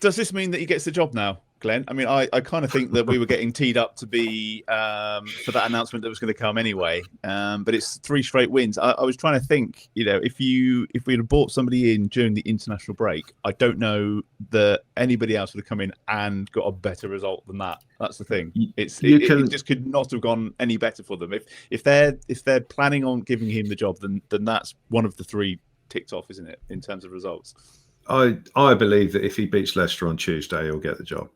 Does this mean that he gets the job now, Glenn? I mean, I kind of think that we were getting teed up to be for that announcement that was going to come anyway. But it's 3 straight wins. I was trying to think, if we had bought somebody in during the international break, I don't know that anybody else would have come in and got a better result than that. That's the thing. It just could not have gone any better for them. If they're planning on giving him the job, then that's one of the 3 ticked off, isn't it, in terms of results? I believe that if he beats Leicester on Tuesday, he'll get the job.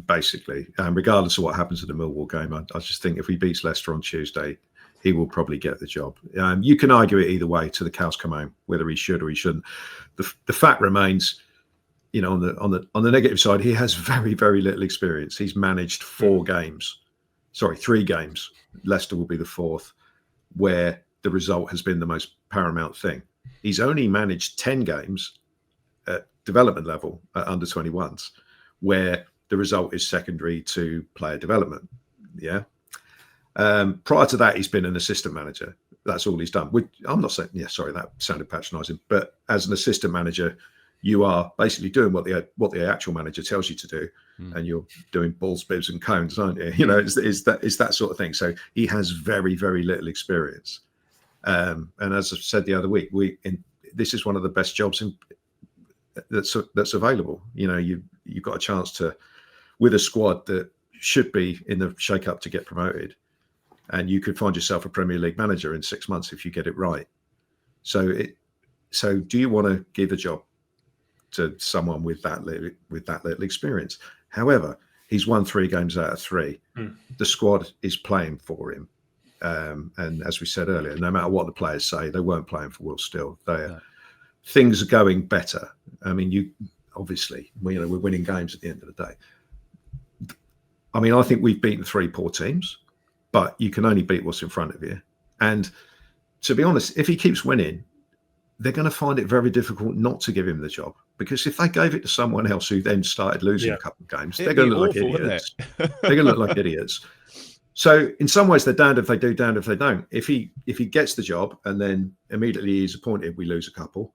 Basically, regardless of what happens at the Millwall game, I just think if he beats Leicester on Tuesday, he will probably get the job. You can argue it either way to the cows come home, whether he should or he shouldn't. The fact remains, on the negative side, he has very, very little experience. He's managed 3 games. Leicester will be the 4th, where the result has been the most paramount thing. He's only managed 10 games at development level at under 21s, where the result is secondary to player development. Yeah. Prior to that, he's been an assistant manager. That's all he's done. I'm not saying, that sounded patronising, but as an assistant manager, you are basically doing what the actual manager tells you to do, and you're doing balls, bibs, and cones, aren't you? It's that sort of thing. So he has very, very little experience. And as I said the other week, this is one of the best jobs that's available. You've got a chance to, with a squad that should be in the shake-up to get promoted, and you could find yourself a Premier League manager in 6 months if you get it right. So do you want to give a job to someone with that little experience? However, he's won 3 games out of 3. The squad is playing for him. And as we said earlier, no matter what the players say, they weren't playing for Will Still. Things are going better. I mean, we're winning games at the end of the day. I mean, I think we've beaten 3 poor teams, but you can only beat what's in front of you. And to be honest, if he keeps winning, they're going to find it very difficult not to give him the job, because if they gave it to someone else who then started losing a couple of games, they're going to look like idiots. They're going to look like idiots. So in some ways, they're damned if they do, damned if they don't. If he gets the job and then immediately he's appointed, we lose a couple,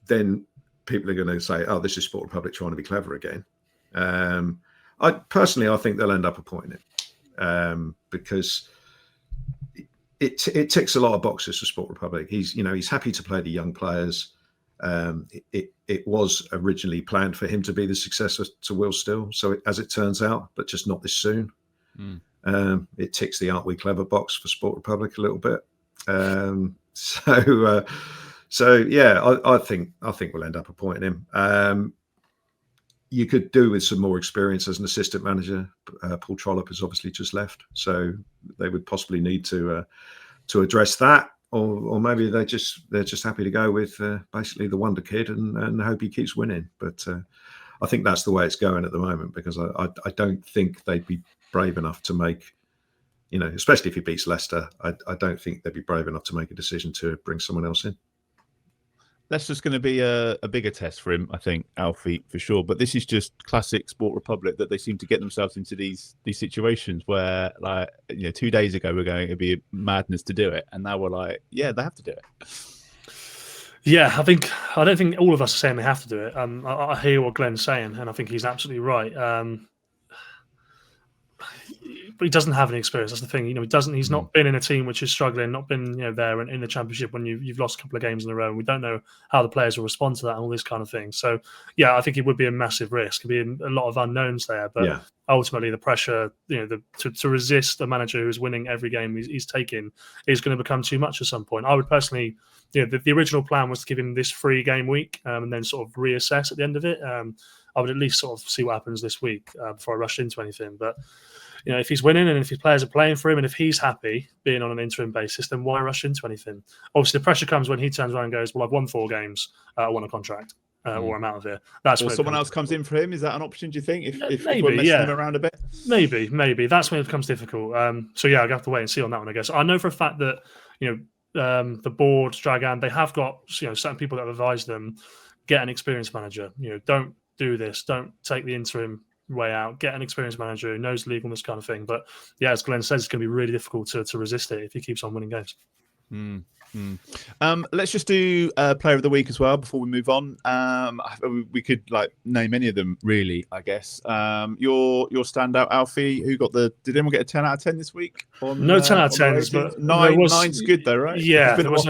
then people are going to say, "Oh, this is Sport Republic trying to be clever again." I think they'll end up appointing him because it ticks a lot of boxes for Sport Republic. He's happy to play the young players. It was originally planned for him to be the successor to Will Still, so as it turns out, but just not this soon. It ticks the "aren't we clever" box for Sport Republic a little bit. I think we'll end up appointing him. You could do with some more experience as an assistant manager. Paul Trollope has obviously just left, so they would possibly need to address that, or maybe they're just happy to go with basically the wonder kid and hope he keeps winning. But I think that's the way it's going at the moment, because I don't think they'd be brave enough to make, especially if he beats Leicester, I don't think they'd be brave enough to make a decision to bring someone else in. That's just going to be a bigger test for him, I think, Alfie, for sure. But this is just classic Sport Republic, that they seem to get themselves into these situations where, 2 days ago we're going, it'd be madness to do it, and now we're like, yeah, they have to do it. Yeah, I don't think all of us are saying they have to do it. I hear what Glenn's saying, and I think he's absolutely right. But he doesn't have any experience. That's the thing. He's not been in a team which is struggling, not been there in the Championship when you've lost a couple of games in a row. And we don't know how the players will respond to that and all this kind of thing. So, yeah, I think it would be a massive risk. It'd be a lot of unknowns there. But ultimately, the pressure, to resist a manager who's winning every game he's taking is going to become too much at some point. I would personally, the original plan was to give him this 3-game week and then sort of reassess at the end of it. I would at least sort of see what happens this week before I rushed into anything. But if he's winning and if his players are playing for him and if he's happy being on an interim basis, then why rush into anything? Obviously, the pressure comes when he turns around and goes, "Well, I've won 4 games. I want a contract, or I'm out of here." That's or when someone else comes in for him. Is that an option? Do you think? If maybe, we're messing him around a bit, maybe that's when it becomes difficult. So yeah, I have to wait and see on that one. I guess I know for a fact that the board, Dragan, they have got certain people that have advised them, get an experienced manager. Don't do this. Don't take the interim way out. Get an experienced manager who knows the league and this kind of thing. But yeah, as Glenn says, it's going to be really difficult to resist it if he keeps on winning games. Let's just do player of the week as well before we move on. We could name any of them really, I guess. Your standout, Alfie. Did anyone get a 10 out of 10 this week? No 10 out of 10s, but nine's good though, right? Yeah, there was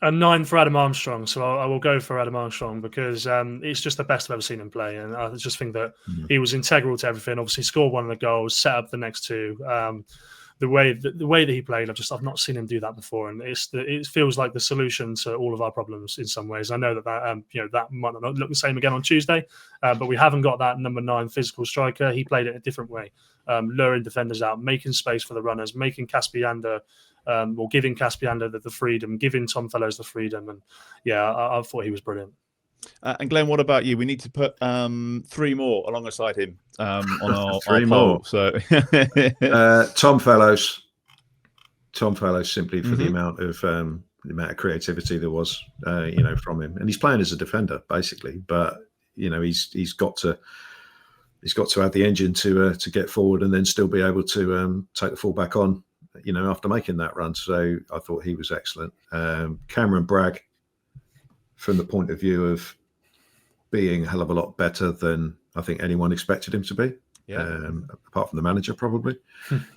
a 9 for Adam Armstrong, so I will go for Adam Armstrong because it's just the best I've ever seen him play, and I just think that he was integral to everything. Obviously, scored one of the goals, set up the next two. The way that he played, I've not seen him do that before, and it feels like the solution to all of our problems in some ways. I know that that might not look the same again on Tuesday, but we haven't got that number 9 physical striker. He played it a different way, luring defenders out, making space for the runners, making Caspiander, or giving Caspiander the freedom, giving Tom Fellows the freedom, and I thought he was brilliant. And Glenn, what about you? We need to put 3 more alongside him on our 3 poll. more. So Tom Fellows, simply for the amount of creativity there was, from him, and he's playing as a defender basically. But he's got to have the engine to get forward and then still be able to take the full back on, after making that run. So I thought he was excellent. Cameron Bragg, from the point of view of being a hell of a lot better than I think anyone expected him to be, apart from the manager probably.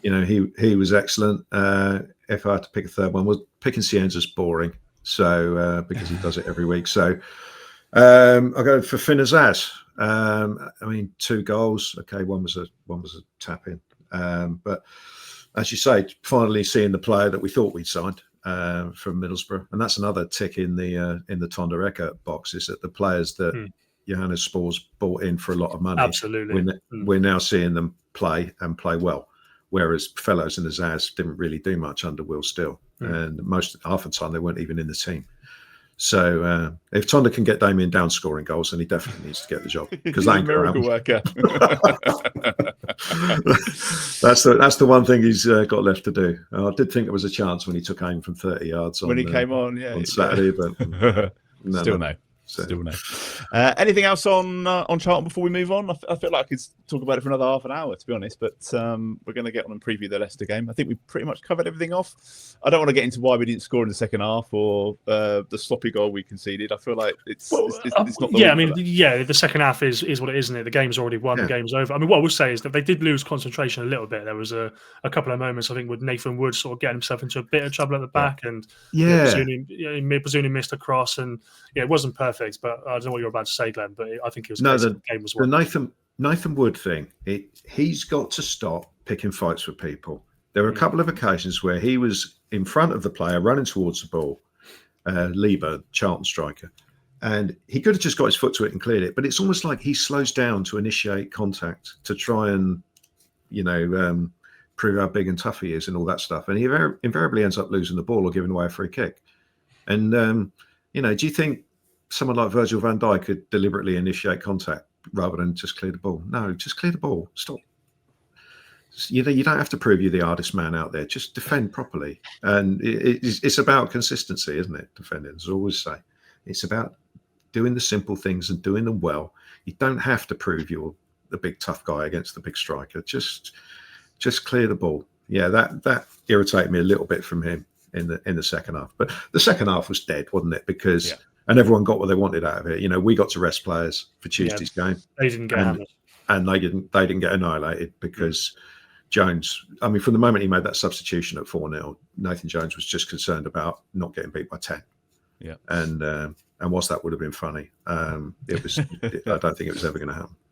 He was excellent. If I had to pick a third one, picking Cienza's boring, so because he does it every week. So I'll go for Finn Azaz. 2 goals. Okay, one was a tap in, but as you say, finally seeing the player that we thought we'd signed from Middlesbrough, and that's another tick in the Tonda Eckert box, is that the players that Johannes Spoor's bought in for a lot of money, absolutely, we're now seeing them play and play well, whereas Fellows and Azaz didn't really do much under Will Still, and half the time they weren't even in the team. So if Tonda can get Damien Down scoring goals, then he definitely needs to get the job, because they ain't miracle worker. That's the one thing he's got left to do. I did think there was a chance when he took aim from 30 yards when he came on Saturday, but Still no. Anything else on Charlton before we move on? I feel like I could talk about it for another half an hour, to be honest, but we're going to get on and preview the Leicester game. I think we've pretty much covered everything off. I don't want to get into why we didn't score in the second half or the sloppy goal we conceded. I feel like it's not the the second half is what it is, isn't it? The game's already won, the game's over. What I will say is that they did lose concentration a little bit. There was a couple of moments, I think, with Nathan Wood sort of getting himself into a bit of trouble at the back, and Bazunu missed a cross, and it wasn't perfect. But I don't know what you're about to say, Glenn. But I think it was the game was won. The Nathan Wood thing. He's got to stop picking fights with people. There were a couple of occasions where he was in front of the player, running towards the ball, Lieber, Charlton striker, and he could have just got his foot to it and cleared it. But it's almost like he slows down to initiate contact to try and, prove how big and tough he is and all that stuff. And he invariably ends up losing the ball or giving away a free kick. And do you think someone like Virgil van Dijk could deliberately initiate contact rather than just clear the ball? No, just clear the ball. Stop. You don't have to prove you're the hardest man out there. Just defend properly. And it's about consistency, isn't it? Defending, as I always say. It's about doing the simple things and doing them well. You don't have to prove you're the big tough guy against the big striker. Just clear the ball. Yeah, that irritated me a little bit from him in the second half. But the second half was dead, wasn't it? Because and everyone got what they wanted out of it. We got to rest players for Tuesday's game. They didn't get hammered. And they didn't get annihilated because Jones, from the moment he made that substitution at 4-0, Nathan Jones was just concerned about not getting beat by 10. Yeah. And whilst that would have been funny, I don't think it was ever going to happen.